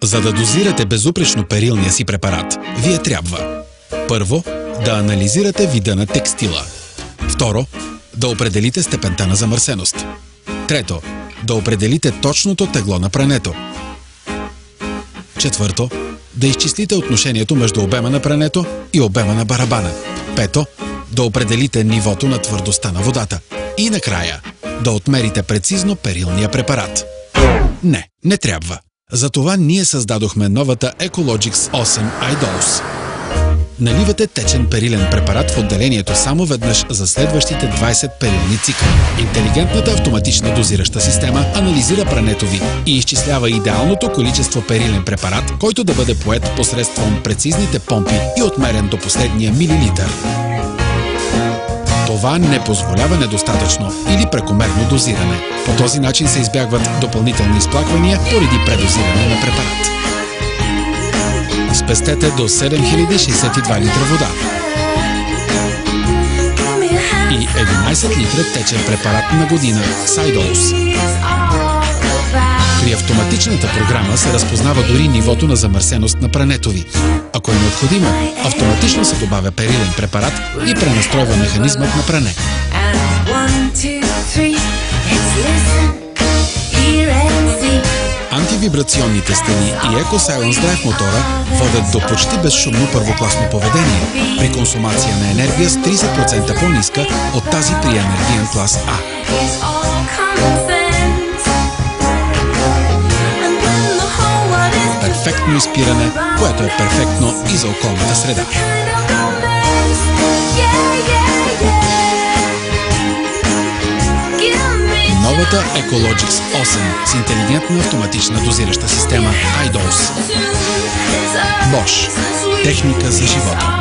За да дозирате безупречно перилния си препарат, вие трябва: първо, да анализирате вида на текстила. Второ, да определите степента на замърсеност. Трето, да определите точното тегло на прането. Четвърто, да изчислите отношението между обема на прането и обема на барабана. Пето, да определите нивото на твърдостта на водата. И накрая, да отмерите прецизно перилния препарат. Не трябва. Затова ние създадохме новата Ecologix 8 iDose. Наливате течен перилен препарат в отделението само веднъж за следващите 20 перилни цикъла. Интелигентната автоматична дозираща система анализира прането ви и изчислява идеалното количество перилен препарат, който да бъде поет посредством прецизните помпи и отмерен до последния милилитър. Това не позволява недостатъчно или прекомерно дозиране. По този начин се избягват допълнителни изплаквания поради предозиране на препарат. Спестете до 7062 литра вода и 11 литра течен препарат на година с iDose. При автоматичната програма се разпознава дори нивото на замърсеност на прането ви. Ако е необходимо, автоматично се добавя перилен препарат и пренастройва механизмът на пране. Антивибрационните стени и EcoSilence Drive мотора водят до почти безшумно първокласно поведение при консумация на енергия с 30% по-ниска от тази при енергиен клас А. Перфектно изпиране, което е перфектно и за околната среда. Новата Ecologix 8 с интелигентна автоматична дозираща система iDose. Bosch. Техника за живота.